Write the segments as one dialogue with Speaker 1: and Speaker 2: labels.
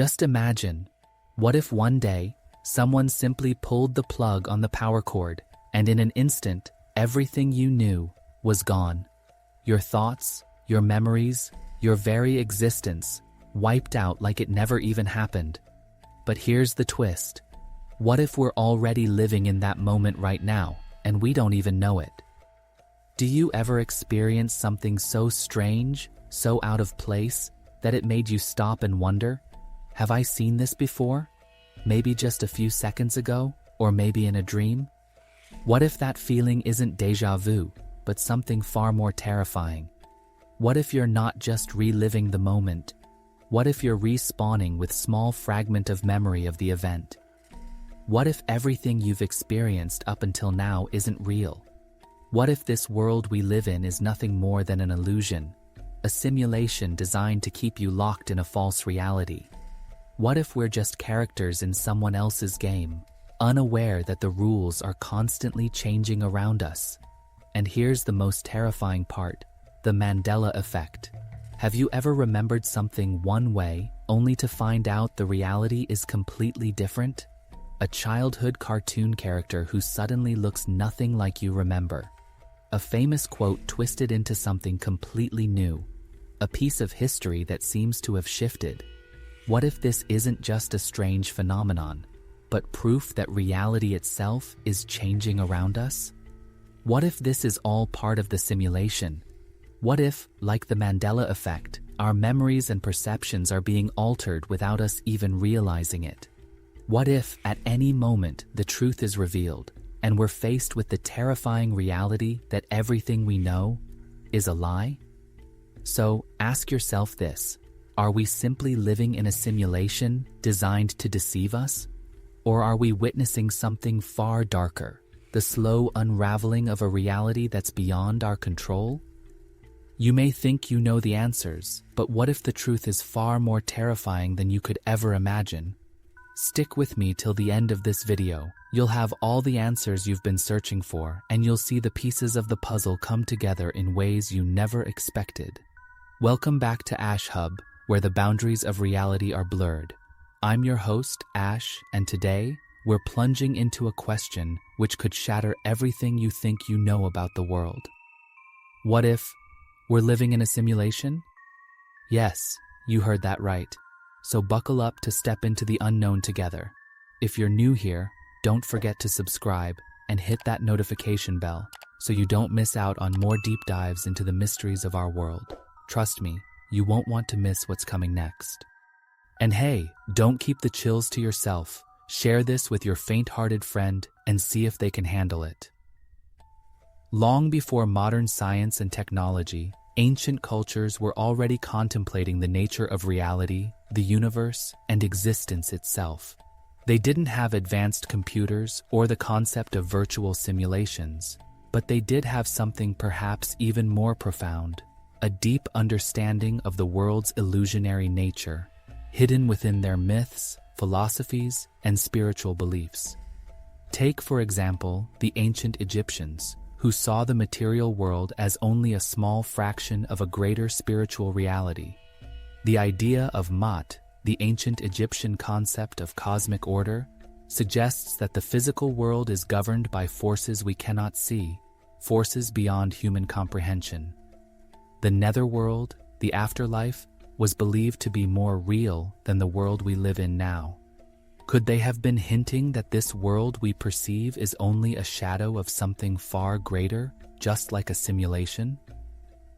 Speaker 1: Just imagine, what if one day, someone simply pulled the plug on the power cord, and in an instant, everything you knew was gone. Your thoughts, your memories, your very existence, wiped out like it never even happened. But here's the twist. What if we're already living in that moment right now, and we don't even know it? Do you ever experience something so strange, so out of place, that it made you stop and wonder, have I seen this before? Maybe just a few seconds ago, or maybe in a dream? What if that feeling isn't déjà vu, but something far more terrifying? What if you're not just reliving the moment? What if you're respawning with small fragment of memory of the event? What if everything you've experienced up until now isn't real? What if this world we live in is nothing more than an illusion, a simulation designed to keep you locked in a false reality? What if we're just characters in someone else's game, unaware that the rules are constantly changing around us? And here's the most terrifying part, the Mandela Effect. Have you ever remembered something one way, only to find out the reality is completely different? A childhood cartoon character who suddenly looks nothing like you remember. A famous quote twisted into something completely new. A piece of history that seems to have shifted. What if this isn't just a strange phenomenon, but proof that reality itself is changing around us? What if this is all part of the simulation? What if, like the Mandela Effect, our memories and perceptions are being altered without us even realizing it? What if, at any moment, the truth is revealed, and we're faced with the terrifying reality that everything we know is a lie? So, ask yourself this. Are we simply living in a simulation designed to deceive us? Or are we witnessing something far darker, the slow unraveling of a reality that's beyond our control? You may think you know the answers, but what if the truth is far more terrifying than you could ever imagine? Stick with me till the end of this video. You'll have all the answers you've been searching for, and you'll see the pieces of the puzzle come together in ways you never expected. Welcome back to Ash Hub, where the boundaries of reality are blurred. I'm your host, Ash, and today, we're plunging into a question which could shatter everything you think you know about the world. What if we're living in a simulation? Yes, you heard that right. So buckle up to step into the unknown together. If you're new here, don't forget to subscribe and hit that notification bell so you don't miss out on more deep dives into the mysteries of our world. Trust me, you won't want to miss what's coming next. And hey, don't keep the chills to yourself. Share this with your faint-hearted friend and see if they can handle it. Long before modern science and technology, ancient cultures were already contemplating the nature of reality, the universe, and existence itself. They didn't have advanced computers or the concept of virtual simulations, but they did have something perhaps even more profound, a deep understanding of the world's illusionary nature, hidden within their myths, philosophies, and spiritual beliefs. Take, for example, the ancient Egyptians, who saw the material world as only a small fraction of a greater spiritual reality. The idea of Ma'at, the ancient Egyptian concept of cosmic order, suggests that the physical world is governed by forces we cannot see, forces beyond human comprehension. The netherworld, the afterlife, was believed to be more real than the world we live in now. Could they have been hinting that this world we perceive is only a shadow of something far greater, just like a simulation?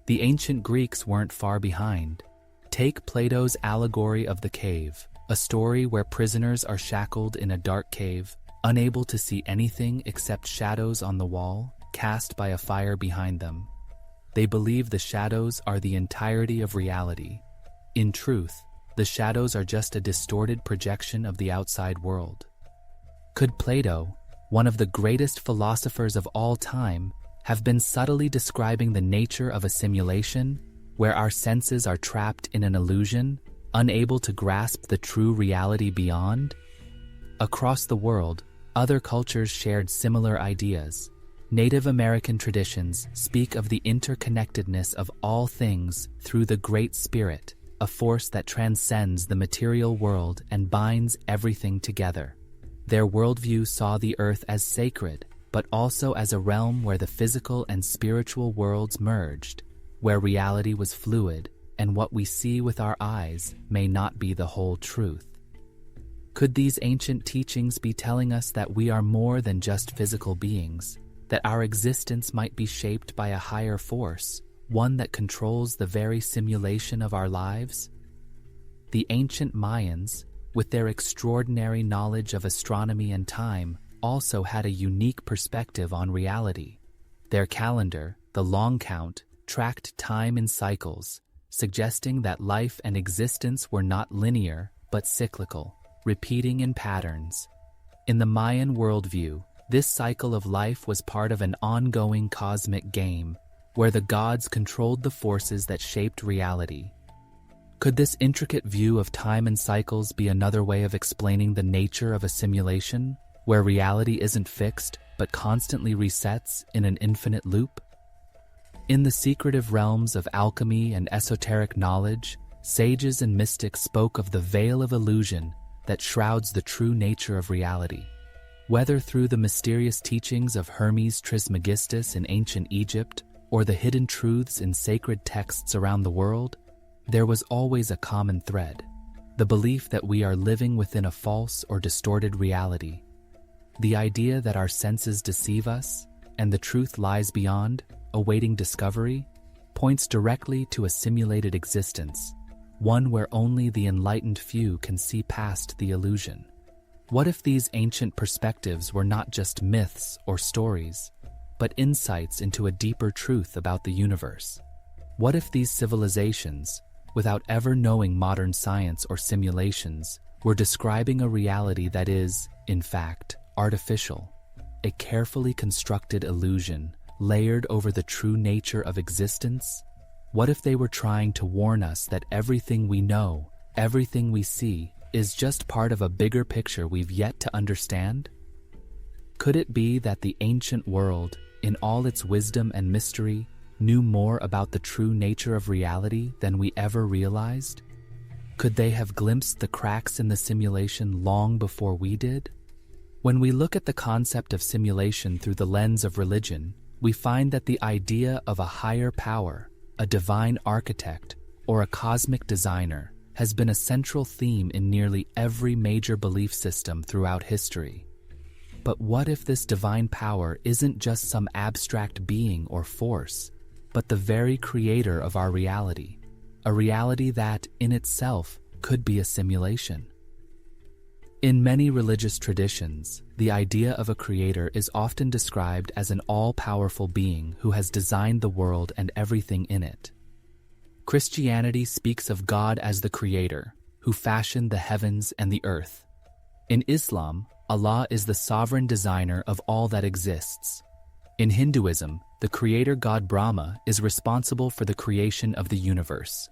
Speaker 1: The ancient Greeks weren't far behind. Take Plato's allegory of the cave, a story where prisoners are shackled in a dark cave, unable to see anything except shadows on the wall, cast by a fire behind them. They believe the shadows are the entirety of reality. In truth, the shadows are just a distorted projection of the outside world. Could Plato, one of the greatest philosophers of all time, have been subtly describing the nature of a simulation, where our senses are trapped in an illusion, unable to grasp the true reality beyond? Across the world, other cultures shared similar ideas. Native American traditions speak of the interconnectedness of all things through the Great Spirit, a force that transcends the material world and binds everything together. Their worldview saw the earth as sacred, but also as a realm where the physical and spiritual worlds merged, where reality was fluid, and what we see with our eyes may not be the whole truth. Could these ancient teachings be telling us that we are more than just physical beings, that our existence might be shaped by a higher force, one that controls the very simulation of our lives? The ancient Mayans, with their extraordinary knowledge of astronomy and time, also had a unique perspective on reality. Their calendar, the long count, tracked time in cycles, suggesting that life and existence were not linear but cyclical, repeating in patterns. In the Mayan worldview, this cycle of life was part of an ongoing cosmic game, where the gods controlled the forces that shaped reality. Could this intricate view of time and cycles be another way of explaining the nature of a simulation, where reality isn't fixed but constantly resets in an infinite loop? In the secretive realms of alchemy and esoteric knowledge, sages and mystics spoke of the veil of illusion that shrouds the true nature of reality. Whether through the mysterious teachings of Hermes Trismegistus in ancient Egypt or the hidden truths in sacred texts around the world, there was always a common thread: the belief that we are living within a false or distorted reality. The idea that our senses deceive us and the truth lies beyond, awaiting discovery, points directly to a simulated existence, one where only the enlightened few can see past the illusion. What if these ancient perspectives were not just myths or stories, but insights into a deeper truth about the universe? What if these civilizations, without ever knowing modern science or simulations, were describing a reality that is, in fact, artificial, a carefully constructed illusion layered over the true nature of existence? What if they were trying to warn us that everything we know, everything we see, is just part of a bigger picture we've yet to understand? Could it be that the ancient world, in all its wisdom and mystery, knew more about the true nature of reality than we ever realized? Could they have glimpsed the cracks in the simulation long before we did? When we look at the concept of simulation through the lens of religion, we find that the idea of a higher power, a divine architect, or a cosmic designer has been a central theme in nearly every major belief system throughout history. But what if this divine power isn't just some abstract being or force, but the very creator of our reality, a reality that, in itself, could be a simulation? In many religious traditions, the idea of a creator is often described as an all-powerful being who has designed the world and everything in it. Christianity speaks of God as the creator, who fashioned the heavens and the earth. In Islam, Allah is the sovereign designer of all that exists. In Hinduism, the creator god Brahma is responsible for the creation of the universe.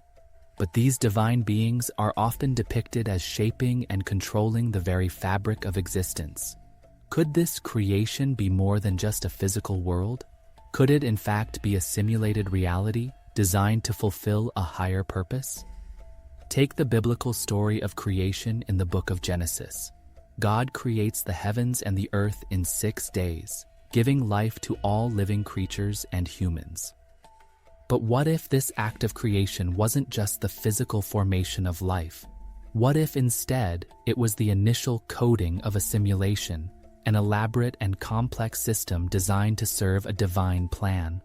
Speaker 1: But these divine beings are often depicted as shaping and controlling the very fabric of existence. Could this creation be more than just a physical world? Could it in fact be a simulated reality designed to fulfill a higher purpose? Take the biblical story of creation in the book of Genesis. God creates the heavens and the earth in 6 days, giving life to all living creatures and humans. But what if this act of creation wasn't just the physical formation of life? What if instead it was the initial coding of a simulation, an elaborate and complex system designed to serve a divine plan?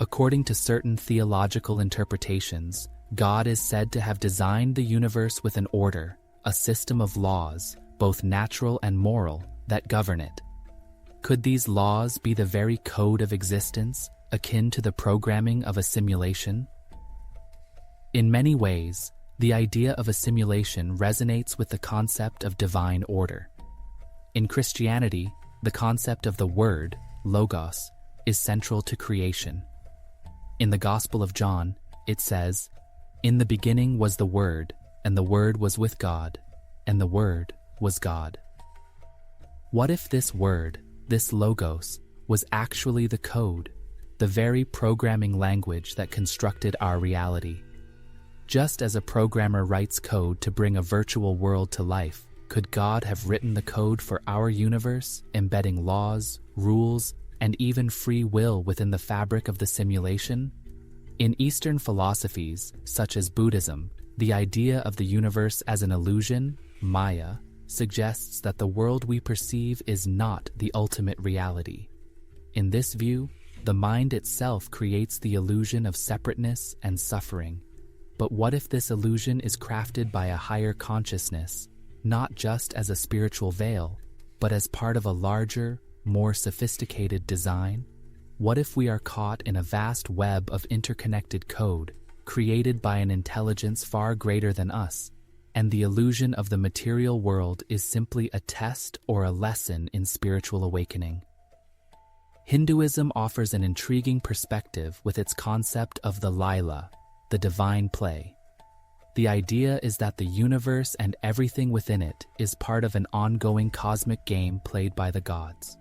Speaker 1: According to certain theological interpretations, God is said to have designed the universe with an order, a system of laws, both natural and moral, that govern it. Could these laws be the very code of existence, akin to the programming of a simulation? In many ways, the idea of a simulation resonates with the concept of divine order. In Christianity, the concept of the Word, Logos, is central to creation. In the Gospel of John, it says, "In the beginning was the Word, and the Word was with God, and the Word was God." What if this Word, this Logos, was actually the code, the very programming language that constructed our reality? Just as a programmer writes code to bring a virtual world to life, could God have written the code for our universe, embedding laws, rules, and even free will within the fabric of the simulation? In Eastern philosophies, such as Buddhism, the idea of the universe as an illusion, Maya, suggests that the world we perceive is not the ultimate reality. In this view, the mind itself creates the illusion of separateness and suffering. But what if this illusion is crafted by a higher consciousness, not just as a spiritual veil, but as part of a larger, more sophisticated design? What if we are caught in a vast web of interconnected code, created by an intelligence far greater than us, and the illusion of the material world is simply a test or a lesson in spiritual awakening? Hinduism offers an intriguing perspective with its concept of the Lila, the divine play. The idea is that the universe and everything within it is part of an ongoing cosmic game played by the gods.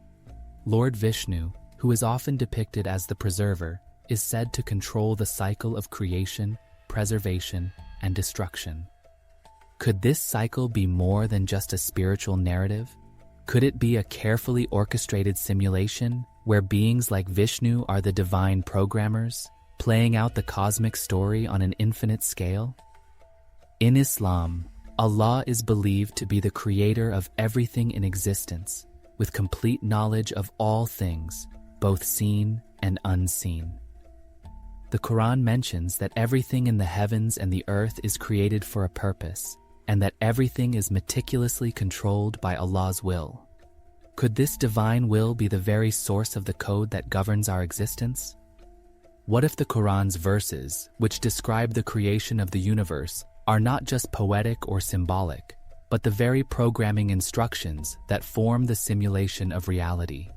Speaker 1: Lord Vishnu, who is often depicted as the preserver, is said to control the cycle of creation, preservation, and destruction. Could this cycle be more than just a spiritual narrative? Could it be a carefully orchestrated simulation where beings like Vishnu are the divine programmers, playing out the cosmic story on an infinite scale? In Islam, Allah is believed to be the creator of everything in existence, with complete knowledge of all things, both seen and unseen. The Quran mentions that everything in the heavens and the earth is created for a purpose, and that everything is meticulously controlled by Allah's will. Could this divine will be the very source of the code that governs our existence? What if the Quran's verses, which describe the creation of the universe, are not just poetic or symbolic, but the very programming instructions that form the simulation of reality?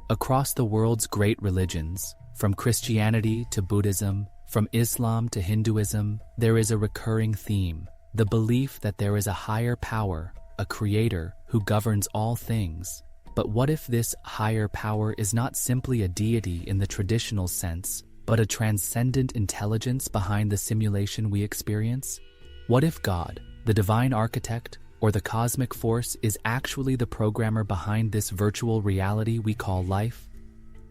Speaker 1: Across the world's great religions, from Christianity to Buddhism, from Islam to Hinduism, there is a recurring theme: the belief that there is a higher power, a creator who governs all things. But what if this higher power is not simply a deity in the traditional sense, but a transcendent intelligence behind the simulation we experience? What if God, the divine architect, or the cosmic force is actually the programmer behind this virtual reality we call life?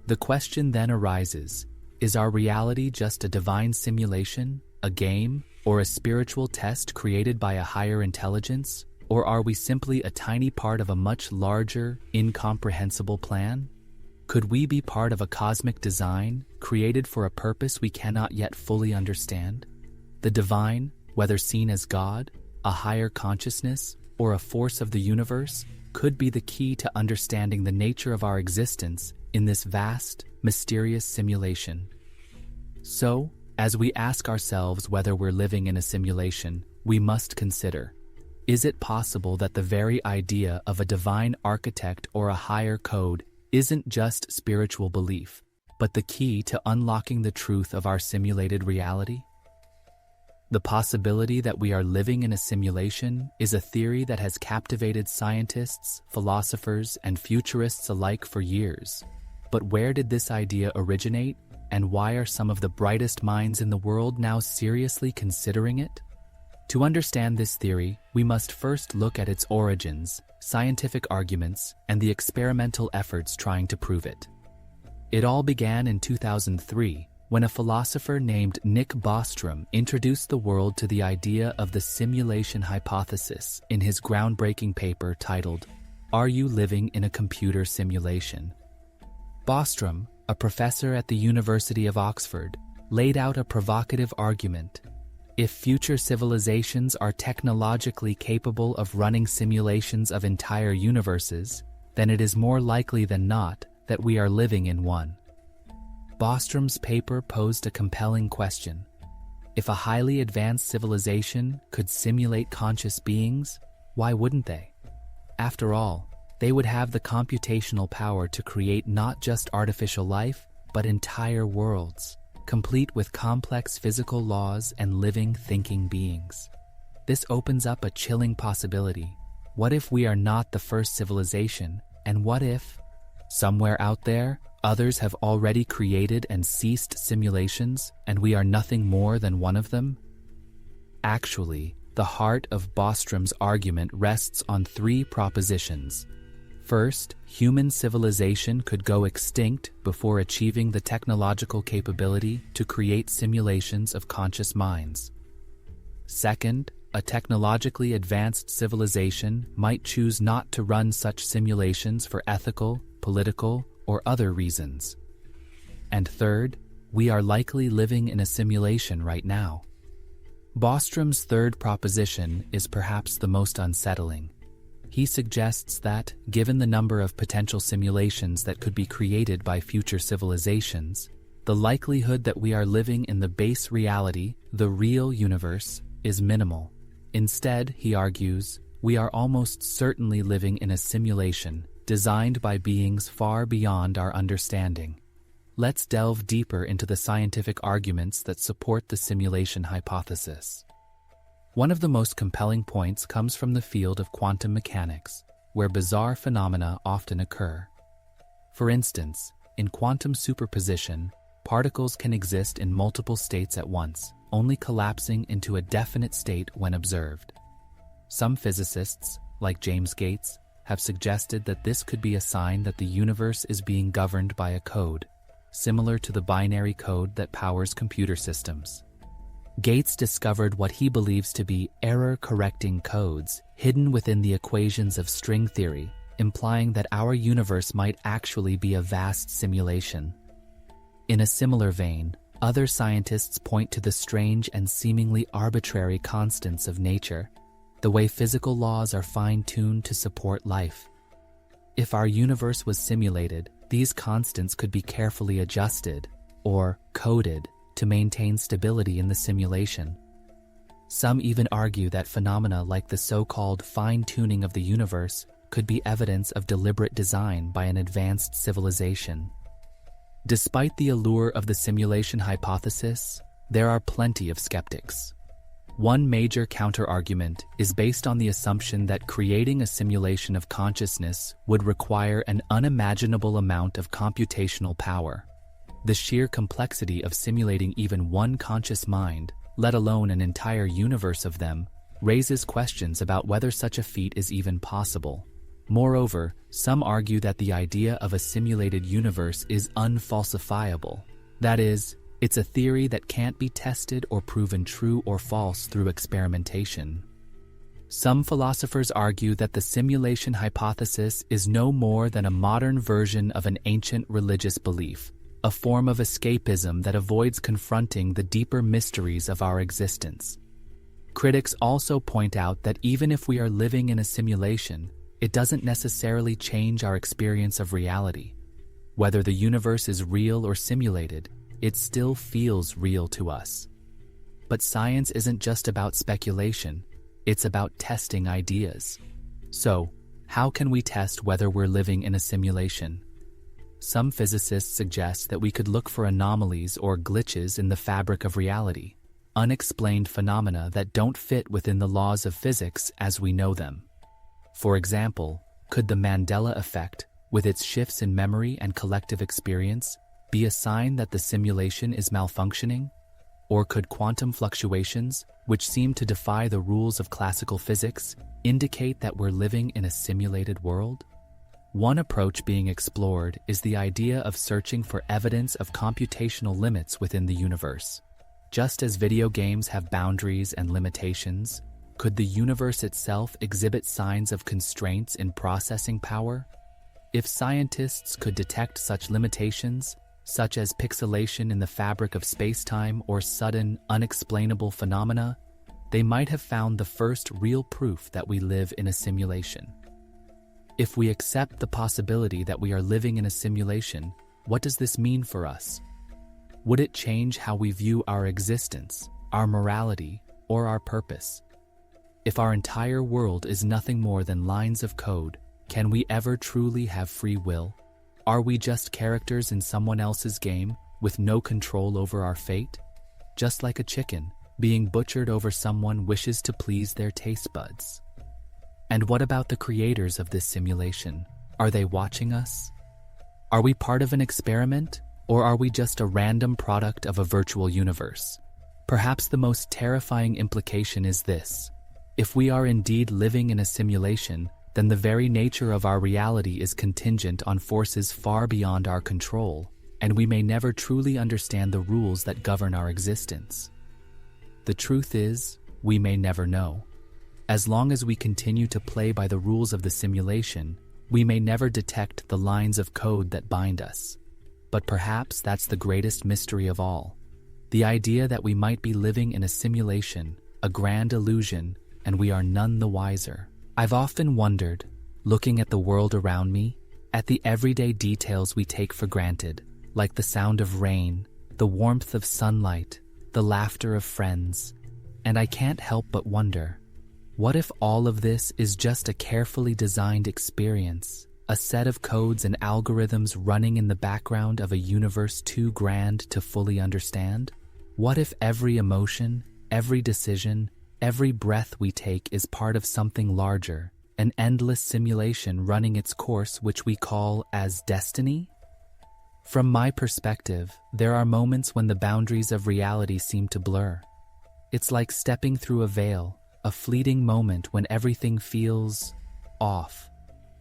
Speaker 1: The question then arises, is our reality just a divine simulation, a game, or a spiritual test created by a higher intelligence? Or are we simply a tiny part of a much larger, incomprehensible plan? Could we be part of a cosmic design created for a purpose we cannot yet fully understand? The divine, whether seen as God, a higher consciousness, or a force of the universe, could be the key to understanding the nature of our existence in this vast, mysterious simulation. So, as we ask ourselves whether we're living in a simulation, we must consider: is it possible that the very idea of a divine architect or a higher code isn't just spiritual belief, but the key to unlocking the truth of our simulated reality? The possibility that we are living in a simulation is a theory that has captivated scientists, philosophers, and futurists alike for years. But where did this idea originate, and why are some of the brightest minds in the world now seriously considering it? To understand this theory, we must first look at its origins, scientific arguments, and the experimental efforts trying to prove it. It all began in 2003, when a philosopher named Nick Bostrom introduced the world to the idea of the simulation hypothesis in his groundbreaking paper titled, "Are You Living in a Computer Simulation?" Bostrom, a professor at the University of Oxford, laid out a provocative argument. If future civilizations are technologically capable of running simulations of entire universes, then it is more likely than not that we are living in one. Bostrom's paper posed a compelling question. If a highly advanced civilization could simulate conscious beings, why wouldn't they? After all, they would have the computational power to create not just artificial life, but entire worlds, complete with complex physical laws and living, thinking beings. This opens up a chilling possibility. What if we are not the first civilization, and what if, somewhere out there, others have already created and ceased simulations, and we are nothing more than one of them? Actually, the heart of Bostrom's argument rests on three propositions. First, human civilization could go extinct before achieving the technological capability to create simulations of conscious minds. Second, a technologically advanced civilization might choose not to run such simulations for ethical, political, or other reasons. And third, we are likely living in a simulation right now. Bostrom's third proposition is perhaps the most unsettling. He suggests that, given the number of potential simulations that could be created by future civilizations, the likelihood that we are living in the base reality, the real universe, is minimal. Instead, he argues, we are almost certainly living in a simulation designed by beings far beyond our understanding. Let's delve deeper into the scientific arguments that support the simulation hypothesis. One of the most compelling points comes from the field of quantum mechanics, where bizarre phenomena often occur. For instance, in quantum superposition, particles can exist in multiple states at once, only collapsing into a definite state when observed. Some physicists, like James Gates, have suggested that this could be a sign that the universe is being governed by a code, similar to the binary code that powers computer systems. Gates discovered what he believes to be error-correcting codes hidden within the equations of string theory, implying that our universe might actually be a vast simulation. In a similar vein, other scientists point to the strange and seemingly arbitrary constants of nature, the way physical laws are fine-tuned to support life. If our universe was simulated, these constants could be carefully adjusted, or coded, to maintain stability in the simulation. Some even argue that phenomena like the so-called fine-tuning of the universe could be evidence of deliberate design by an advanced civilization. Despite the allure of the simulation hypothesis, there are plenty of skeptics. One major counter-argument is based on the assumption that creating a simulation of consciousness would require an unimaginable amount of computational power. The sheer complexity of simulating even one conscious mind, let alone an entire universe of them, raises questions about whether such a feat is even possible. Moreover, some argue that the idea of a simulated universe is unfalsifiable. That is, it's a theory that can't be tested or proven true or false through experimentation. Some philosophers argue that the simulation hypothesis is no more than a modern version of an ancient religious belief, a form of escapism that avoids confronting the deeper mysteries of our existence. Critics also point out that even if we are living in a simulation, it doesn't necessarily change our experience of reality. Whether the universe is real or simulated, it still feels real to us. But science isn't just about speculation, it's about testing ideas. So, how can we test whether we're living in a simulation? Some physicists suggest that we could look for anomalies or glitches in the fabric of reality, unexplained phenomena that don't fit within the laws of physics as we know them. For example, could the Mandela Effect, with its shifts in memory and collective experience, be a sign that the simulation is malfunctioning? Or could quantum fluctuations, which seem to defy the rules of classical physics, indicate that we're living in a simulated world? One approach being explored is the idea of searching for evidence of computational limits within the universe. Just as video games have boundaries and limitations, could the universe itself exhibit signs of constraints in processing power? If scientists could detect such limitations, such as pixelation in the fabric of space-time or sudden, unexplainable phenomena, they might have found the first real proof that we live in a simulation. If we accept the possibility that we are living in a simulation, what does this mean for us? Would it change how we view our existence, our morality, or our purpose? If our entire world is nothing more than lines of code, can we ever truly have free will? Are we just characters in someone else's game with no control over our fate? Just like a chicken being butchered over someone wishes to please their taste buds. And what about the creators of this simulation? Are they watching us? Are we part of an experiment, or are we just a random product of a virtual universe? Perhaps the most terrifying implication is this: if we are indeed living in a simulation, then the very nature of our reality is contingent on forces far beyond our control, and we may never truly understand the rules that govern our existence. The truth is, we may never know. As long as we continue to play by the rules of the simulation, we may never detect the lines of code that bind us. But perhaps that's the greatest mystery of all. The idea that we might be living in a simulation, a grand illusion, and we are none the wiser. I've often wondered, looking at the world around me, at the everyday details we take for granted, like the sound of rain, the warmth of sunlight, the laughter of friends, and I can't help but wonder, what if all of this is just a carefully designed experience, a set of codes and algorithms running in the background of a universe too grand to fully understand? What if every emotion, every decision, every breath we take is part of something larger, an endless simulation running its course which we call as destiny? From my perspective, there are moments when the boundaries of reality seem to blur. It's like stepping through a veil, a fleeting moment when everything feels off,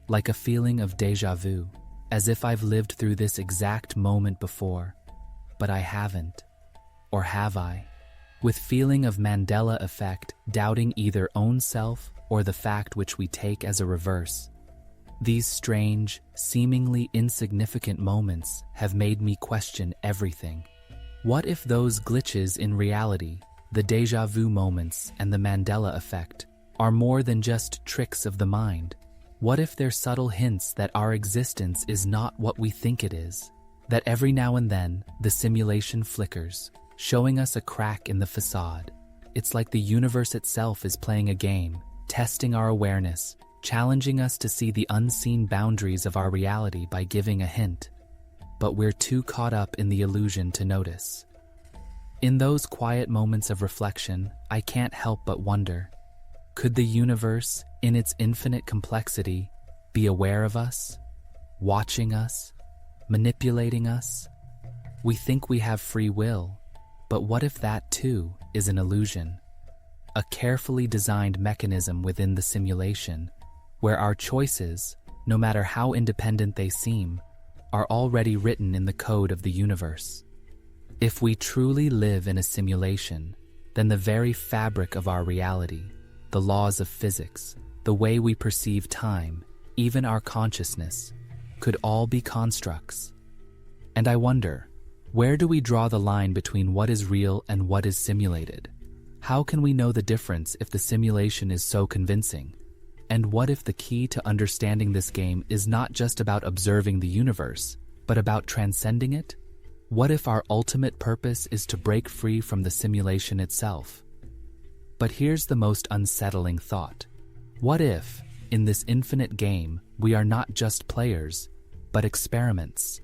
Speaker 1: like a feeling of déjà vu, as if I've lived through this exact moment before, but I haven't. Or have I? With feeling of Mandela Effect, doubting either own self or the fact which we take as a reverse. These strange, seemingly insignificant moments have made me question everything. What if those glitches in reality, the déjà vu moments and the Mandela Effect, are more than just tricks of the mind? What if they're subtle hints that our existence is not what we think it is? That every now and then, the simulation flickers, showing us a crack in the facade. It's like the universe itself is playing a game, testing our awareness, challenging us to see the unseen boundaries of our reality by giving a hint. But we're too caught up in the illusion to notice. In those quiet moments of reflection, I can't help but wonder, could the universe, in its infinite complexity, be aware of us, watching us, manipulating us? We think we have free will, but what if that too is an illusion? A carefully designed mechanism within the simulation, where our choices, no matter how independent they seem, are already written in the code of the universe. If we truly live in a simulation, then the very fabric of our reality, the laws of physics, the way we perceive time, even our consciousness, could all be constructs. And I wonder, where do we draw the line between what is real and what is simulated? How can we know the difference if the simulation is so convincing? And what if the key to understanding this game is not just about observing the universe, but about transcending it? What if our ultimate purpose is to break free from the simulation itself? But here's the most unsettling thought. What if, in this infinite game, we are not just players, but experiments?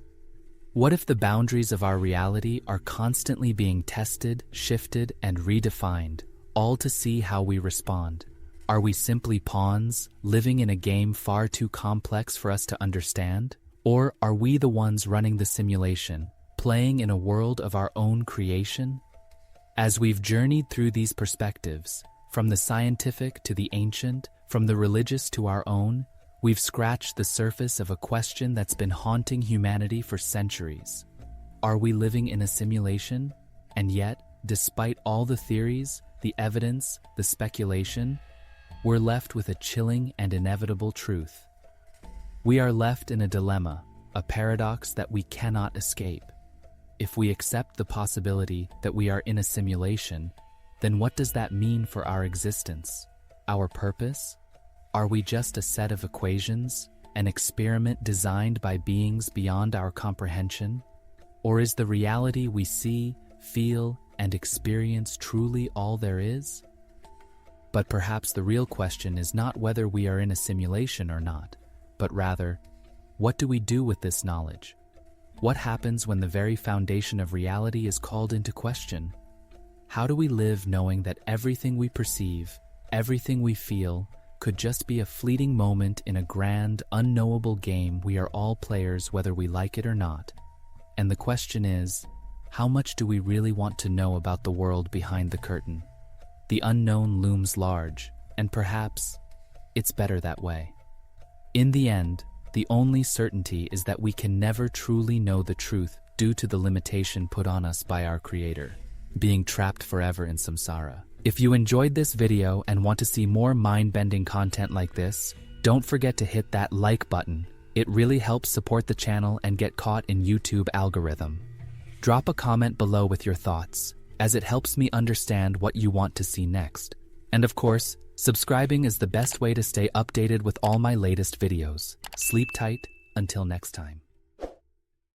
Speaker 1: What if the boundaries of our reality are constantly being tested, shifted, and redefined, all to see how we respond? Are we simply pawns, living in a game far too complex for us to understand? Or are we the ones running the simulation, playing in a world of our own creation? As we've journeyed through these perspectives, from the scientific to the ancient, from the religious to our own, we've scratched the surface of a question that's been haunting humanity for centuries. Are we living in a simulation? And yet, despite all the theories, the evidence, the speculation, we're left with a chilling and inevitable truth. We are left in a dilemma, a paradox that we cannot escape. If we accept the possibility that we are in a simulation, then what does that mean for our existence, our purpose? Are we just a set of equations, an experiment designed by beings beyond our comprehension? Or is the reality we see, feel, and experience truly all there is? But perhaps the real question is not whether we are in a simulation or not, but rather, what do we do with this knowledge? What happens when the very foundation of reality is called into question? How do we live knowing that everything we perceive, everything we feel, could just be a fleeting moment in a grand, unknowable game we are all players whether we like it or not? And the question is, How much do we really want to know about the world behind the curtain? The unknown looms large, and perhaps it's better that way. In the end, the only certainty is that we can never truly know the truth due to the limitation put on us by our Creator, being trapped forever in samsara. If you enjoyed this video and want to see more mind-bending content like this, don't forget to hit that like button. It really helps support the channel and get caught in YouTube algorithm. Drop a comment below with your thoughts, as it helps me understand what you want to see next. And of course, subscribing is the best way to stay updated with all my latest videos. Sleep tight, until next time.